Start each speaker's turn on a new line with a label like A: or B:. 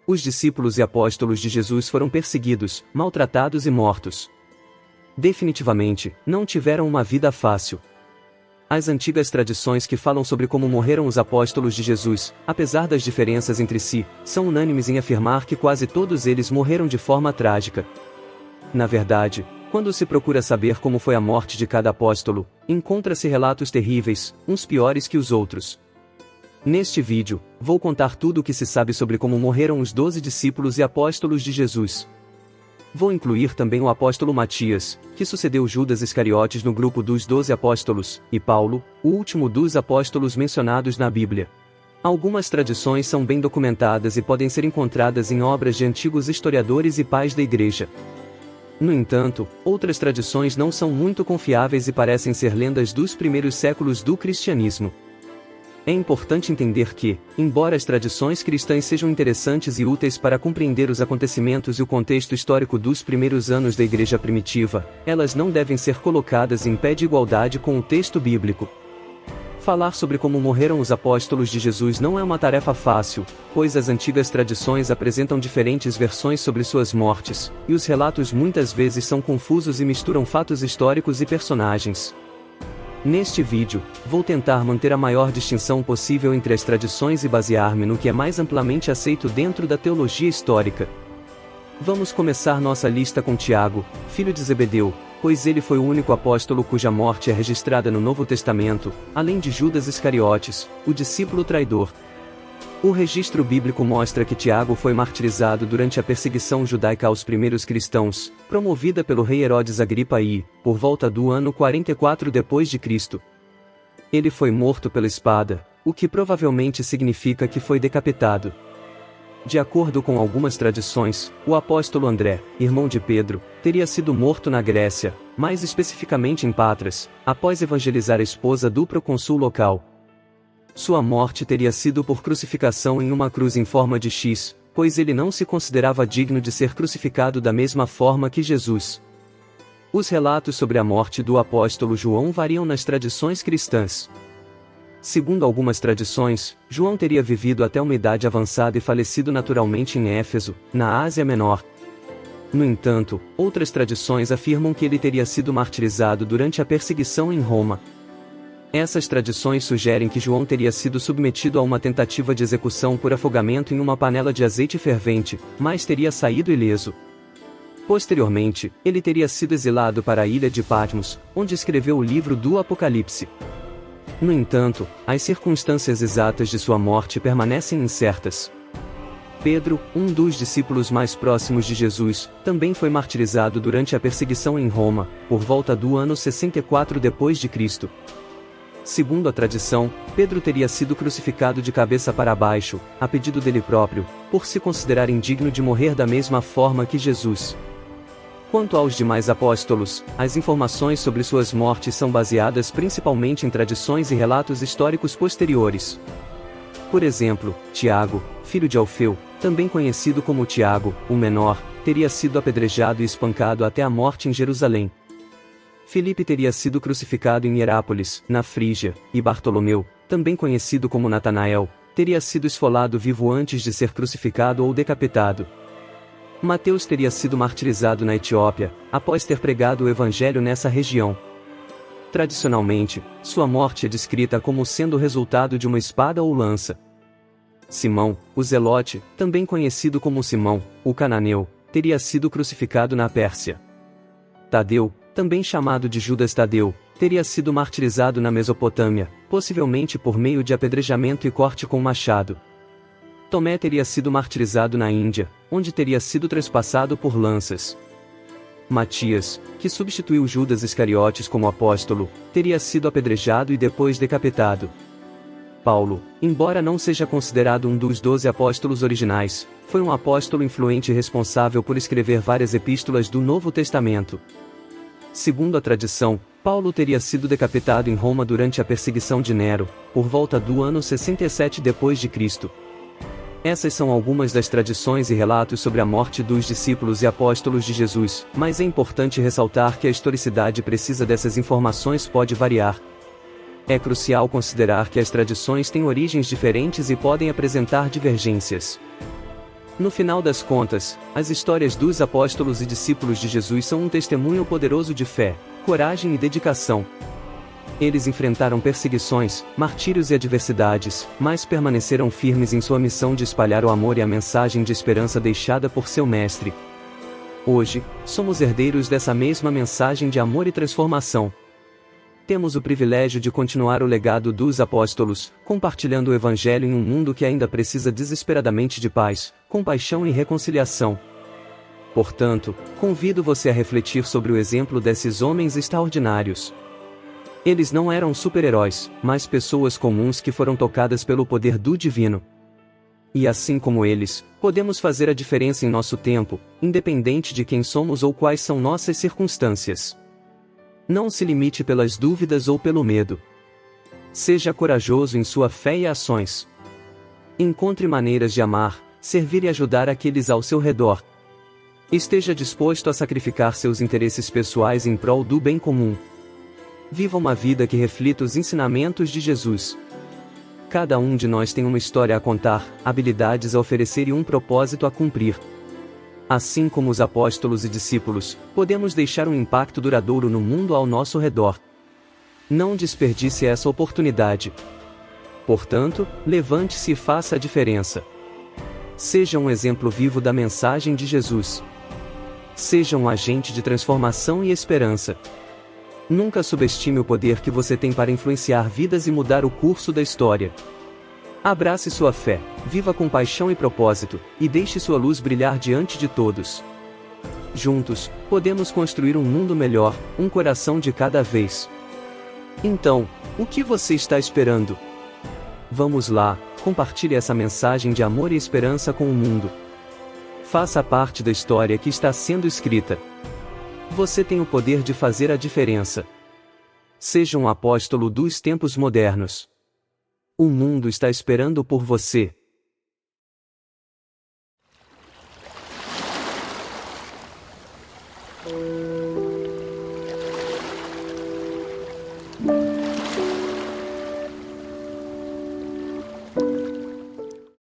A: Os discípulos e apóstolos de Jesus foram perseguidos, maltratados e mortos. Definitivamente, não tiveram uma vida fácil. As antigas tradições que falam sobre como morreram os apóstolos de Jesus, apesar das diferenças entre si, são unânimes em afirmar que quase todos eles morreram de forma trágica. Na verdade, quando se procura saber como foi a morte de cada apóstolo, encontra-se relatos terríveis, uns piores que os outros. Neste vídeo, vou contar tudo o que se sabe sobre como morreram os 12 discípulos e apóstolos de Jesus. Vou incluir também o apóstolo Matias, que sucedeu Judas Iscariotes no grupo dos 12 apóstolos, e Paulo, o último dos apóstolos mencionados na Bíblia. Algumas tradições são bem documentadas e podem ser encontradas em obras de antigos historiadores e pais da Igreja. No entanto, outras tradições não são muito confiáveis e parecem ser lendas dos primeiros séculos do cristianismo. É importante entender que, embora as tradições cristãs sejam interessantes e úteis para compreender os acontecimentos e o contexto histórico dos primeiros anos da Igreja primitiva, elas não devem ser colocadas em pé de igualdade com o texto bíblico. Falar sobre como morreram os apóstolos de Jesus não é uma tarefa fácil, pois as antigas tradições apresentam diferentes versões sobre suas mortes, e os relatos muitas vezes são confusos e misturam fatos históricos e personagens. Neste vídeo, vou tentar manter a maior distinção possível entre as tradições e basear-me no que é mais amplamente aceito dentro da teologia histórica. Vamos começar nossa lista com Tiago, filho de Zebedeu, pois ele foi o único apóstolo cuja morte é registrada no Novo Testamento, além de Judas Iscariotes, o discípulo traidor. O registro bíblico mostra que Tiago foi martirizado durante a perseguição judaica aos primeiros cristãos, promovida pelo rei Herodes Agripa I, por volta do ano 44 d.C. Ele foi morto pela espada, o que provavelmente significa que foi decapitado. De acordo com algumas tradições, o apóstolo André, irmão de Pedro, teria sido morto na Grécia, mais especificamente em Patras, após evangelizar a esposa do procônsul local. Sua morte teria sido por crucificação em uma cruz em forma de X, pois ele não se considerava digno de ser crucificado da mesma forma que Jesus. Os relatos sobre a morte do apóstolo João variam nas tradições cristãs. Segundo algumas tradições, João teria vivido até uma idade avançada e falecido naturalmente em Éfeso, na Ásia Menor. No entanto, outras tradições afirmam que ele teria sido martirizado durante a perseguição em Roma. Essas tradições sugerem que João teria sido submetido a uma tentativa de execução por afogamento em uma panela de azeite fervente, mas teria saído ileso. Posteriormente, ele teria sido exilado para a ilha de Patmos, onde escreveu o livro do Apocalipse. No entanto, as circunstâncias exatas de sua morte permanecem incertas. Pedro, um dos discípulos mais próximos de Jesus, também foi martirizado durante a perseguição em Roma, por volta do ano 64 d.C. Segundo a tradição, Pedro teria sido crucificado de cabeça para baixo, a pedido dele próprio, por se considerar indigno de morrer da mesma forma que Jesus. Quanto aos demais apóstolos, as informações sobre suas mortes são baseadas principalmente em tradições e relatos históricos posteriores. Por exemplo, Tiago, filho de Alfeu, também conhecido como Tiago, o Menor, teria sido apedrejado e espancado até a morte em Jerusalém. Filipe teria sido crucificado em Hierápolis, na Frígia, e Bartolomeu, também conhecido como Natanael, teria sido esfolado vivo antes de ser crucificado ou decapitado. Mateus teria sido martirizado na Etiópia, após ter pregado o evangelho nessa região. Tradicionalmente, sua morte é descrita como sendo o resultado de uma espada ou lança. Simão, o Zelote, também conhecido como Simão, o Cananeu, teria sido crucificado na Pérsia. Tadeu, também chamado de Judas Tadeu, teria sido martirizado na Mesopotâmia, possivelmente por meio de apedrejamento e corte com machado. Tomé teria sido martirizado na Índia, onde teria sido trespassado por lanças. Matias, que substituiu Judas Iscariotes como apóstolo, teria sido apedrejado e depois decapitado. Paulo, embora não seja considerado um dos 12 apóstolos originais, foi um apóstolo influente e responsável por escrever várias epístolas do Novo Testamento. Segundo a tradição, Paulo teria sido decapitado em Roma durante a perseguição de Nero, por volta do ano 67 d.C. Essas são algumas das tradições e relatos sobre a morte dos discípulos e apóstolos de Jesus, mas é importante ressaltar que a historicidade precisa dessas informações pode variar. É crucial considerar que as tradições têm origens diferentes e podem apresentar divergências. No final das contas, as histórias dos apóstolos e discípulos de Jesus são um testemunho poderoso de fé, coragem e dedicação. Eles enfrentaram perseguições, martírios e adversidades, mas permaneceram firmes em sua missão de espalhar o amor e a mensagem de esperança deixada por seu mestre. Hoje, somos herdeiros dessa mesma mensagem de amor e transformação. Temos o privilégio de continuar o legado dos apóstolos, compartilhando o Evangelho em um mundo que ainda precisa desesperadamente de paz, compaixão e reconciliação. Portanto, convido você a refletir sobre o exemplo desses homens extraordinários. Eles não eram super-heróis, mas pessoas comuns que foram tocadas pelo poder do divino. E assim como eles, podemos fazer a diferença em nosso tempo, independente de quem somos ou quais são nossas circunstâncias. Não se limite pelas dúvidas ou pelo medo. Seja corajoso em sua fé e ações. Encontre maneiras de amar, servir e ajudar aqueles ao seu redor. Esteja disposto a sacrificar seus interesses pessoais em prol do bem comum. Viva uma vida que reflita os ensinamentos de Jesus. Cada um de nós tem uma história a contar, habilidades a oferecer e um propósito a cumprir. Assim como os apóstolos e discípulos, podemos deixar um impacto duradouro no mundo ao nosso redor. Não desperdice essa oportunidade. Portanto, levante-se e faça a diferença. Seja um exemplo vivo da mensagem de Jesus. Seja um agente de transformação e esperança. Nunca subestime o poder que você tem para influenciar vidas e mudar o curso da história. Abrace sua fé, viva com paixão e propósito, e deixe sua luz brilhar diante de todos. Juntos, podemos construir um mundo melhor, um coração de cada vez. Então, o que você está esperando? Vamos lá, compartilhe essa mensagem de amor e esperança com o mundo. Faça parte da história que está sendo escrita. Você tem o poder de fazer a diferença. Seja um apóstolo dos tempos modernos. O mundo está esperando por você.